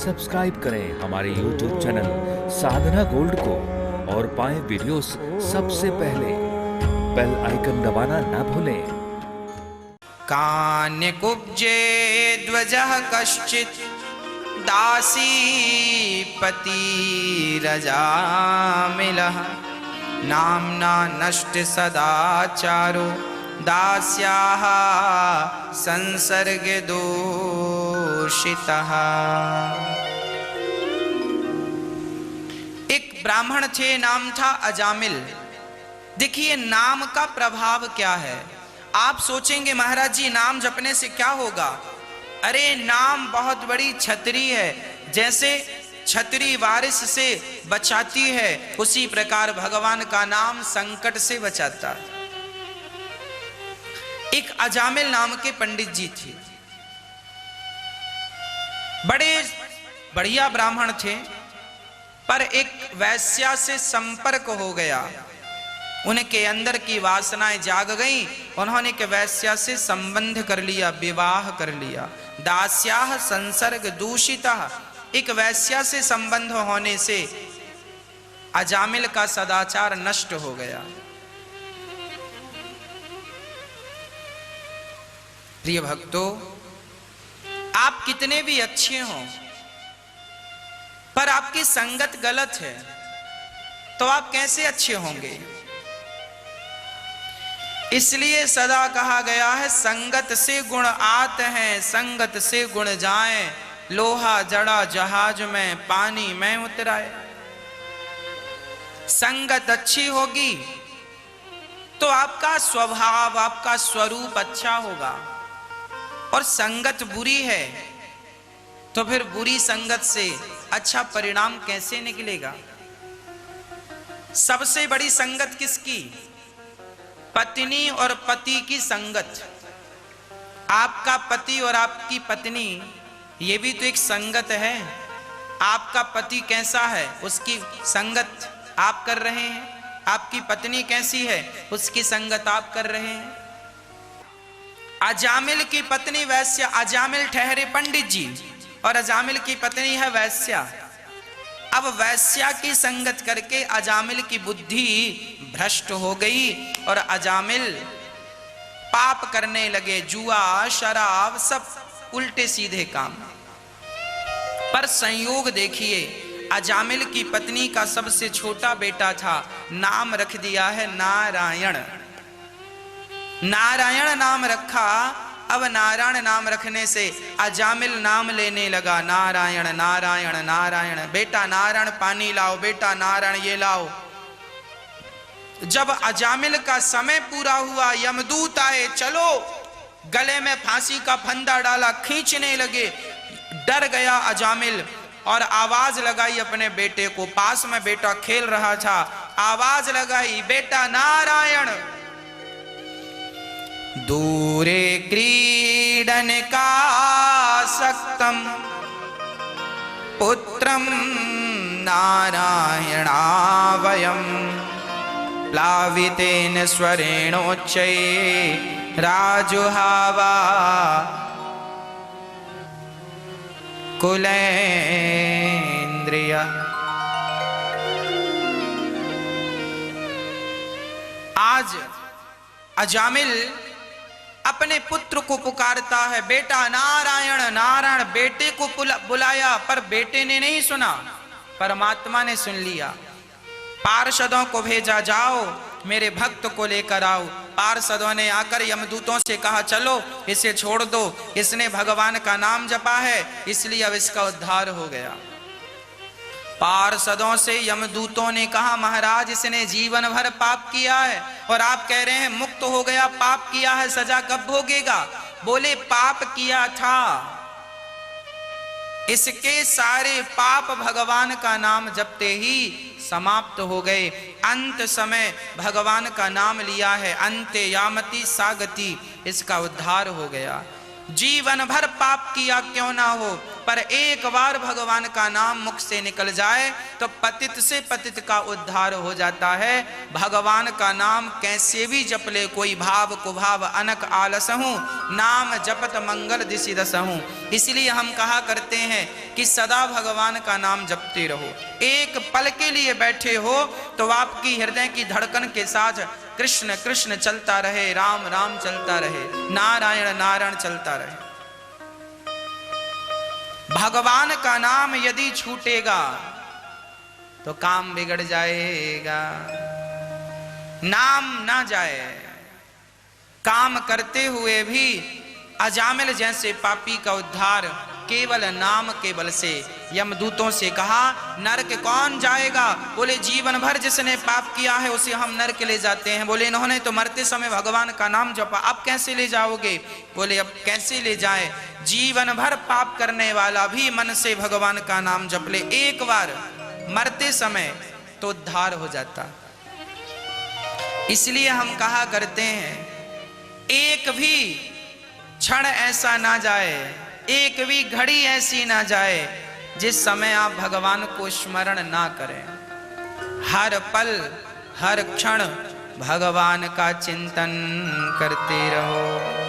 Subscribe करें हमारे YouTube channel साधना gold को और पाएं वीडियोस सबसे पहले। बेल आइकन दबाना ना भूलें। कान्यकुब्जे ध्वजः कश्चित् दासीपतिरजामिलः नाम्ना नष्ट सदाचारो दास्याः संसर्ग दूषितः। एक ब्राह्मण थे, नाम था अजामिल। देखिए नाम का प्रभाव क्या है। आप सोचेंगे महाराज जी नाम जपने से क्या होगा। अरे नाम बहुत बड़ी छतरी है। जैसे छतरी बारिश से बचाती है, उसी प्रकार भगवान का नाम संकट से बचाता है। एक अजामिल नाम के पंडित जी थे, बड़े बढ़िया ब्राह्मण थे, पर एक वैश्या से संपर्क हो गया। उनके अंदर की वासनाएं जाग गई। उन्होंने के वैश्या से संबंध कर लिया, विवाह कर लिया। दास्याः संसर्ग दूषितः। एक वैश्या से संबंध होने से अजामिल का सदाचार नष्ट हो गया। प्रिय भक्तों, आप कितने भी अच्छे हों, पर आपकी संगत गलत है तो आप कैसे अच्छे होंगे। इसलिए सदा कहा गया है, संगत से गुण आते हैं, संगत से गुण जाए। लोहा जड़ा जहाज में, पानी में उतराए। संगत अच्छी होगी तो आपका स्वभाव, आपका स्वरूप अच्छा होगा। और संगत बुरी है तो फिर बुरी संगत से अच्छा परिणाम कैसे निकलेगा। सबसे बड़ी संगत किसकी? पत्नी और पति की संगत। आपका पति और आपकी पत्नी, ये भी तो एक संगत है। आपका पति कैसा है, उसकी संगत आप कर रहे हैं। आपकी पत्नी कैसी है, उसकी संगत आप कर रहे हैं। अजामिल की पत्नी वैश्या, अजामिल ठहरे पंडित जी और अजामिल की पत्नी है वैश्या। अब वैश्या की संगत करके अजामिल की बुद्धि भ्रष्ट हो गई और अजामिल पाप करने लगे। जुआ, शराब, सब उल्टे सीधे काम। पर संयोग देखिए, अजामिल की पत्नी का सबसे छोटा बेटा था, नाम रख दिया है नारायण। नारायण नाम रखा। अब नारायण नाम रखने से अजामिल नाम लेने लगा, नारायण नारायण नारायण। बेटा नारायण पानी लाओ, बेटा नारायण ये लाओ। जब अजामिल का समय पूरा हुआ, यमदूत आए, चलो। गले में फांसी का फंदा डाला, खींचने लगे। डर गया अजामिल और आवाज लगाई अपने बेटे को। पास में बेटा खेल रहा था, आवाज लगाई, बेटा नारायण। दूरे क्रीडन का सक्तम पुत्रम नारायणावयम प्लावितेन स्वरेणोच्चये राजुहावा कुलेन्द्रिय। आज अजामिल अपने पुत्र को पुकारता है, बेटा नारायण नारायण। बेटे को बुलाया पर बेटे ने नहीं सुना, परमात्मा ने सुन लिया। पार्षदों को भेजा, जाओ मेरे भक्त को लेकर आओ। पार्षदों ने आकर यमदूतों से कहा, चलो इसे छोड़ दो, इसने भगवान का नाम जपा है, इसलिए अब इसका उद्धार हो गया। पार्षदों से यमदूतों ने कहा, महाराज इसने जीवन भर पाप किया है और आप कह रहे हैं मुक्त हो गया। पाप किया है, सजा कब भोगेगा? बोले पाप किया था, इसके सारे पाप भगवान का नाम जपते ही समाप्त हो गए। अंत समय भगवान का नाम लिया है, अंते यामति सागति, इसका उद्धार हो गया। जीवन भर पाप किया क्यों ना हो, पर एक बार भगवान का नाम मुख से निकल जाए तो पतित से पतित का उद्धार हो जाता है। भगवान का नाम कैसे भी जप ले, कोई भाव कुभाव अनक आलसहूं, नाम जपत मंगल दिशि दसहूं। इसलिए हम कहा करते हैं कि सदा भगवान का नाम जपते रहो। एक पल के लिए बैठे हो तो आपकी हृदय की धड़कन के साथ कृष्ण कृष्ण चलता रहे, राम राम चलता रहे, नारायण नारायण चलता रहे। भगवान का नाम यदि छूटेगा तो काम बिगड़ जाएगा। नाम ना जाए, काम करते हुए भी अजामिल जैसे पापी का उद्धार केवल नाम के बल से। यमदूतों से कहा नरक कौन जाएगा? बोले जीवन भर जिसने पाप किया है उसे हम नरक ले जाते हैं। बोले इन्होंने तो मरते समय भगवान का नाम जपा, अब कैसे ले जाओगे? बोले अब कैसे ले जाए, जीवन भर पाप करने वाला भी मन से भगवान का नाम जप ले एक बार मरते समय तो उद्धार हो जाता। इसलिए हम कहा करते हैं एक भी क्षण ऐसा ना जाए, एक भी घड़ी ऐसी ना जाए जिस समय आप भगवान को स्मरण ना करें। हर पल हर क्षण भगवान का चिंतन करते रहो।